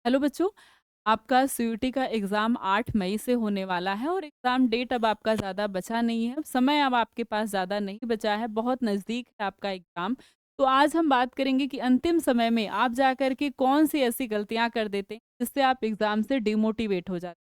Hello बच्चों, आपका CUET का एग्ज़ाम 8 मई से होने वाला है और एग्ज़ाम डेट अब आपका ज़्यादा बचा नहीं है, समय अब आपके पास ज़्यादा नहीं बचा है, बहुत नज़दीक है आपका एग्ज़ाम। तो आज हम बात करेंगे कि अंतिम समय में आप जाकर के कौन-सी ऐसी गलतियाँ कर देते हैं, जिससे आप एग्ज़ाम से डिमोटिवेट हो जाते हैं।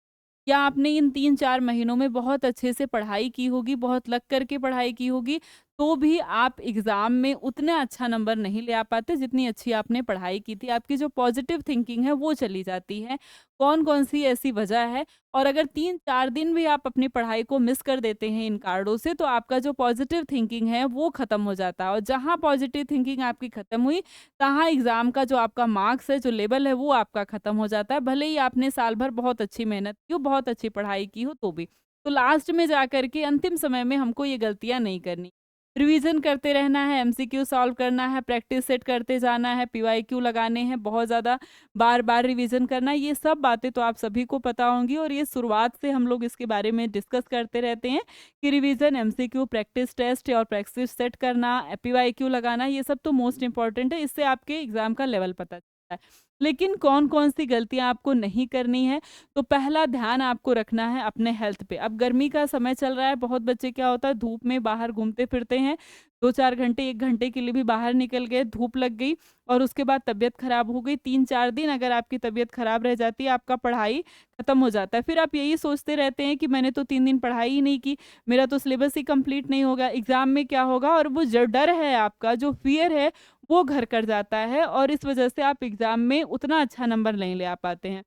या आपने इन 3-4 महीनों में बहुत अच्छे से पढ़ाई की होगी, बहुत लग कर के पढ़ाई की होगी, तो भी आप एग्ज़ाम में उतना अच्छा नंबर नहीं ले आ पाते जितनी अच्छी आपने पढ़ाई की थी। आपकी जो पॉज़िटिव थिंकिंग है वो चली जाती है। कौन-कौन सी ऐसी वजह है? और अगर 3-4 दिन भी आप अपनी पढ़ाई को मिस कर देते हैं इन कारणों से, तो आपका जो पॉज़िटिव थिंकिंग है वो ख़त्म हो जाता है और जहाँ पॉज़िटिव थिंकिंग आपकी ख़त्म हुई, तहाँ एग्ज़ाम का जो आपका मार्क्स है, जो लेवल है वो आपका ख़त्म हो जाता है। भले ही आपने साल भर बहुत अच्छी मेहनत की हो, बहुत अच्छी पढ़ाई की हो तो भी। तो लास्ट में जाकर के अंतिम समय में हमको ये गलतियाँ नहीं करनी। रिवीजन करते रहना है, एमसीक्यू सॉल्व करना है, प्रैक्टिस सेट करते जाना है, पीवाईक्यू लगाने हैं, बहुत ज़्यादा बार-बार रिवीजन करना है, ये सब बातें तो आप सभी को पता होंगी और ये शुरुआत से हम लोग इसके बारे में डिस्कस करते रहते हैं कि रिवीजन, एमसीक्यू, प्रैक्टिस टेस्ट और प्रैक्टिस सेट करना, पीवाईक्यू लगाना, ये सब तो मोस्ट इम्पोर्टेंट है, इससे आपके एग्ज़ाम का लेवल पता चलता है। लेकिन कौन-कौन सी गलतियाँ आपको नहीं करनी है, तो पहला ध्यान आपको रखना है अपने हेल्थ पे। अब गर्मी का समय चल रहा है, बहुत बच्चे क्या होता है धूप में बाहर घूमते-फिरते हैं, 2-4 घंटे, 1 घंटे के लिए भी बाहर निकल गए, धूप लग गई और उसके बाद तबीयत खराब हो गई। 3-4 दिन अगर आपकी तबीयत खराब रह जाती है, आपका पढ़ाई खत्म हो जाता है। फिर आप यही सोचते रहते हैं कि मैंने तो 3 दिन पढ़ाई ही नहीं की, मेरा तो सिलेबस ही कंप्लीट नहीं होगा, एग्ज़ाम में क्या होगा? और वो जो डर है आपका, जो फ़ियर है, वो घर कर जाता है और इस वजह से आप एग्ज़ाम में उतना अच्छा नंबर नहीं ले आ पाते हैं।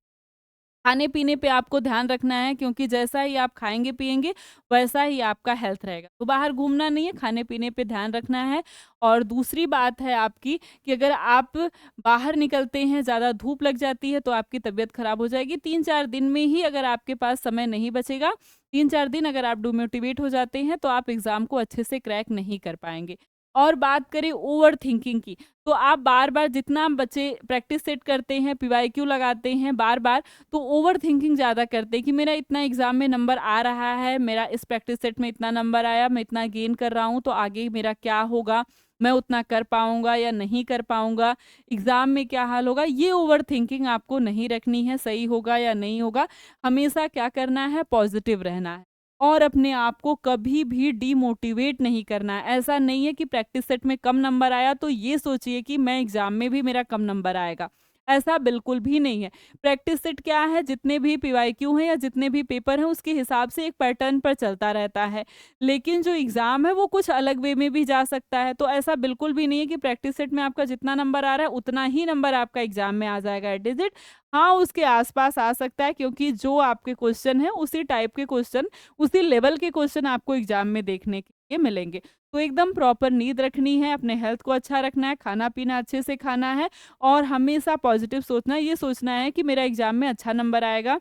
खाने-पीने पे आपको ध्यान रखना है क्योंकि जैसा ही आप खाएँगे-पिएँगे, वैसा ही आपका हेल्थ रहेगा। तो बाहर घूमना नहीं है, खाने-पीने पे ध्यान रखना है और दूसरी बात है आपकी कि अगर आप बाहर निकलते हैं, ज़्यादा धूप लग जाती है, तो आपकी तबीयत खराब हो जाएगी। 3-4 दिन में ही अगर आपके पास समय नहीं बचेगा, 3-4 दिन अगर आप डिमोटिवेट हो जाते हैं, तो आप एग्ज़ाम को अच्छे से क्रैक नहीं कर पाएँगे। और बात करें ओवरथिंकिंग की, तो आप बार-बार जितना बच्चे प्रैक्टिस सेट करते हैं, पीवाईक्यू लगाते हैं बार-बार, तो ओवरथिंकिंग ज़्यादा करते हैं कि मेरा इतना एग्ज़ाम में नंबर आ रहा है, मेरा इस प्रैक्टिस सेट में इतना नंबर आया, मैं इतना गेन कर रहा हूँ, तो आगे मेरा क्या होगा? मैं उतना कर पाऊँगा या नहीं कर पाऊँगा? एग्ज़ाम में क्या हाल होगा? ये ओवरथिंकिंग आपको नहीं रखनी है, सही होगा या नहीं होगा। हमेशा क्या करना है? पॉज़िटिव रहना है और अपने आप को कभी भी डिमोटिवेट नहीं करना है। ऐसा नहीं है कि प्रैक्टिस सेट में कम नंबर आया, तो ये सोचिए कि मैं एग्ज़ाम में भी मेरा कम नंबर आएगा। ऐसा बिल्कुल भी नहीं है। प्रैक्टिस सेट क्या है, जितने भी पीवाईक्यू हैं या जितने भी पेपर हैं उसके हिसाब से एक पैटर्न पर चलता रहता है। लेकिन जो एग्ज़ाम है वो कुछ अलग वे में भी जा सकता है। तो ऐसा बिल्कुल भी नहीं है कि प्रैक्टिस सेट में आपका जितना नंबर आ रहा है उतना ही नंबर आपका एग्ज़ाम में आ जाएगा एट इज़ इट। हाँ, उसके आस-पास आ सकता है क्योंकि जो आपके क्वेश्चन हैं उसी टाइप के क्वेश्चन, उसी लेवल के क्वेश्चन आपको एग्ज़ाम में देखने के लिए मिलेंगे। तो एकदम प्रॉपर नींद रखनी है, अपने हेल्थ को अच्छा रखना है, खाना-पीना अच्छे से खाना है और हमेशा पॉजिटिव सोचना है, ये सोचना है कि मेरा एग्ज़ाम में अच्छा नंबर आएगा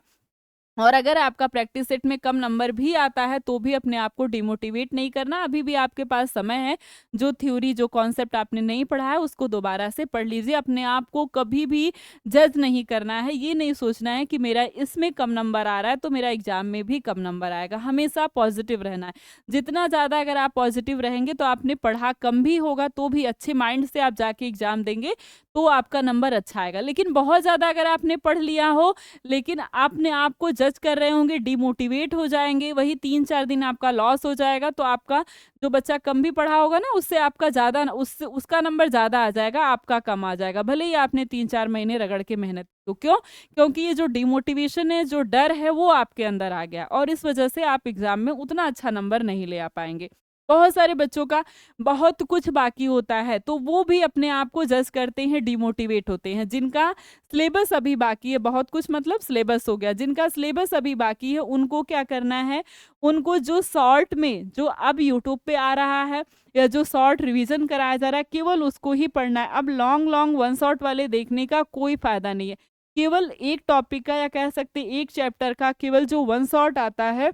और अगर आपका प्रैक्टिस सेट में कम नंबर भी आता है, तो भी अपने आप को डिमोटिवेट नहीं करना, अभी भी आपके पास समय है। जो थ्योरी, जो कॉन्सेप्ट आपने नहीं पढ़ा है, उसको दोबारा से पढ़ लीजिए। अपने आप को कभी भी जज नहीं करना है, ये नहीं सोचना है कि मेरा इसमें कम नंबर आ रहा है, तो मेरा एग्ज़ाम में भी कम नंबर आएगा। हमेशा पॉज़िटिव रहना है। जितना ज़्यादा अगर आप पॉज़िटिव रहेंगे, तो आपने पढ़ा कम भी होगा, तो भी अच्छे माइंड से आप जाके एग्ज़ाम देंगे, तो आपका नंबर अच्छा आएगा। लेकिन बहुत ज़्यादा अगर आपने पढ़ लिया हो लेकिन अपने आप को जज कर रहे होंगे, डिमोटिवेट हो जाएँगे, वही 3-4 दिन आपका लॉस हो जाएगा, तो आपका जो बच्चा कम भी पढ़ा होगा ना, उससे आपका ज़्यादा न उससे उसका नंबर ज़्यादा आ जाएगा, आपका कम आ जाएगा। भले ही आपने 3-4 महीने रगड़ के मेहनत की हो। क्यों? क्योंकि ये जो डिमोटिवेशन है, जो डर है, वो आपके अंदर आ गया और इस वजह से आप एग्ज़ाम में उतना अच्छा नंबर नहीं ले आ पाएँगे। बहुत सारे बच्चों का बहुत कुछ बाकी होता है, तो वो भी अपने आप को जज करते हैं, डिमोटिवेट होते हैं। जिनका सिलेबस अभी बाकी है, बहुत कुछ मतलब सिलेबस हो गया, जिनका सिलेबस अभी बाकी है उनको क्या करना है, उनको जो शॉर्ट में जो अब यूट्यूब पे आ रहा है या जो शॉर्ट रिवीजन कराया जा रहा है केवल उसको ही पढ़ना है। अब लॉन्ग लॉन्ग वन शॉट वाले देखने का कोई फायदा नहीं है। केवल एक टॉपिक का या कह सकते हैं एक चैप्टर का केवल जो वन शॉट आता है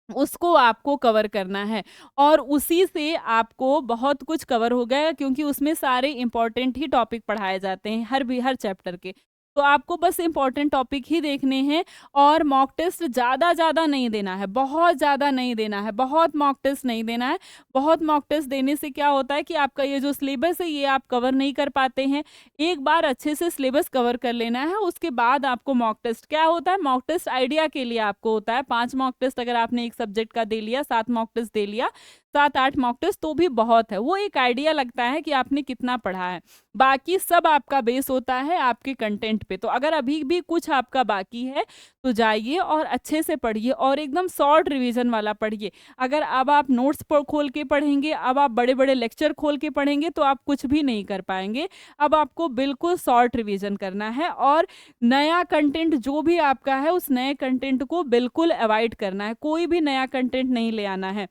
उसको आपको कवर करना है और उसी से आपको बहुत कुछ कवर हो गया क्योंकि उसमें सारे इम्पोर्टेंट ही टॉपिक पढ़ाए जाते हैं हर चैप्टर के। तो आपको बस इम्पोर्टेंट टॉपिक ही देखने हैं और मॉक टेस्ट ज़्यादा नहीं देना है, बहुत ज़्यादा नहीं देना है, बहुत मॉक टेस्ट नहीं देना है। बहुत मॉक टेस्ट देने से क्या होता है कि आपका ये जो सिलेबस है ये आप कवर नहीं कर पाते हैं। एक बार अच्छे से सिलेबस कवर कर लेना है, उसके बाद आपको मॉक टेस्ट क्या होता है, मॉक टेस्ट आइडिया के लिए आपको होता है। 5 मॉक टेस्ट अगर आपने एक सब्जेक्ट का दे लिया, 7 मॉक टेस्ट दे लिया, 7-8 मॉक टेस्ट तो भी बहुत है। वो एक आइडिया लगता है कि आपने कितना पढ़ा है। बाकी सब आपका बेस होता है आपके कंटेंट पे। तो अगर अभी भी कुछ आपका बाकी है, तो जाइए और अच्छे से पढ़िए और एकदम शॉर्ट रिवीजन वाला पढ़िए। अगर अब आप नोट्स खोल के पढ़ेंगे, अब आप बड़े-बड़े लेक्चर खोल के पढ़ेंगे तो आप कुछ भी नहीं कर पाएँगे। अब आपको बिल्कुल शॉर्ट रिवीजन करना है और नया कंटेंट जो भी आपका है, उस नए कंटेंट को बिल्कुल अवॉइड करना है। कोई भी नया कंटेंट नहीं ले आना है।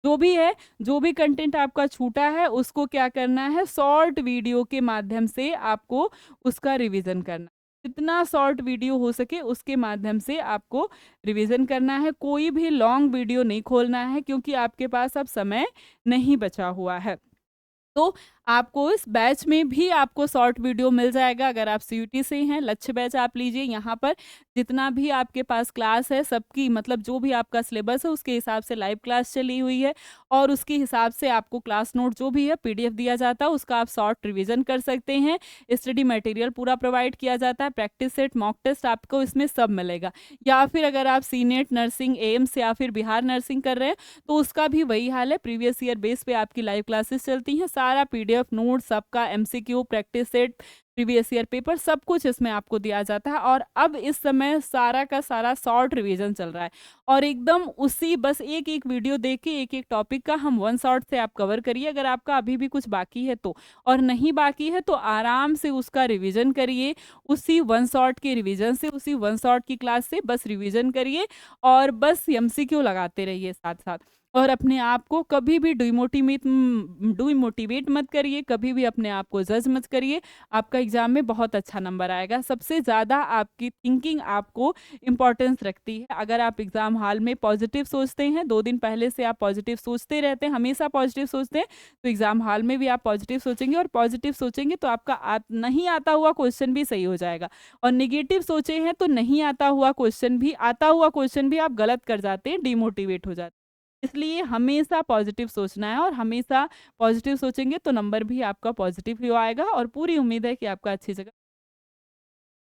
जो भी है, जो भी कंटेंट आपका छूटा है, उसको क्या करना है, शॉर्ट वीडियो के माध्यम से आपको उसका रिवीजन करना है। जितना शॉर्ट वीडियो हो सके उसके माध्यम से आपको रिवीजन करना है। कोई भी लॉन्ग वीडियो नहीं खोलना है क्योंकि आपके पास अब समय नहीं बचा हुआ है। तो आपको इस बैच में भी आपको शॉर्ट वीडियो मिल जाएगा। अगर आप सीयूटी से हैं, लक्ष्य बैच आप लीजिए। यहाँ पर जितना भी आपके पास क्लास है, सबकी मतलब जो भी आपका सिलेबस है उसके हिसाब से लाइव क्लास चली हुई है और उसके हिसाब से आपको क्लास नोट जो भी है पीडीएफ दिया जाता है, उसका आप शॉर्ट रिवीजन कर सकते हैं। स्टडी मटेरियल पूरा प्रोवाइड किया जाता है, प्रैक्टिस सेट, मॉक टेस्ट आपको इसमें सब मिलेगा। या फिर अगर आप सीनेट, नर्सिंग, एम्स या फिर बिहार नर्सिंग कर रहे हैं तो उसका भी वही हाल है। प्रीवियस ईयर बेस पे आपकी लाइव क्लासेस चलती हैं। सारा पीडीएफ नोट, सबका MCQ, practice set, previous year paper सब कुछ इसमें आपको दिया जाता है। और अब इस समय सारा का सारा शॉर्ट रिवीजन चल रहा है और एकदम उसी बस एक-एक वीडियो देख के एक-एक टॉपिक का हम वन शॉट से आप कवर करिए। अगर आपका अभी भी कुछ बाकी है तो, और नहीं बाकी है तो आराम से उसका रिवीजन करिए। उसी वन शॉट के रिवीजन से, उसी वन शॉट की क्लास से बस रिवीजन करिए और बस एमसीक्यू लगाते रहिए साथ-साथ। और अपने आप को कभी भी डिमोटिवेट मत करिए, कभी भी अपने आप को जज मत करिए। आपका एग्ज़ाम में बहुत अच्छा नंबर आएगा। सबसे ज़्यादा आपकी थिंकिंग आपको इम्पोर्टेंस रखती है। अगर आप एग्ज़ाम हॉल में पॉजिटिव सोचते हैं, 2 दिन पहले से आप पॉजिटिव सोचते रहते हैं, हमेशा पॉजिटिव सोचते हैं, तो एग्ज़ाम हॉल में भी आप पॉजिटिव सोचेंगे और पॉजिटिव सोचेंगे तो आपका नहीं आता हुआ क्वेश्चन भी सही हो जाएगा। और नेगेटिव सोचे हैं तो नहीं आता हुआ क्वेश्चन भी, आता हुआ क्वेश्चन भी आप गलत कर जाते हैं, डिमोटिवेट हो जाते हैं। इसलिए हमेशा पॉजिटिव सोचना है और हमेशा पॉजिटिव सोचेंगे तो नंबर भी आपका पॉजिटिव ही आएगा और पूरी उम्मीद है कि आपका अच्छी जगह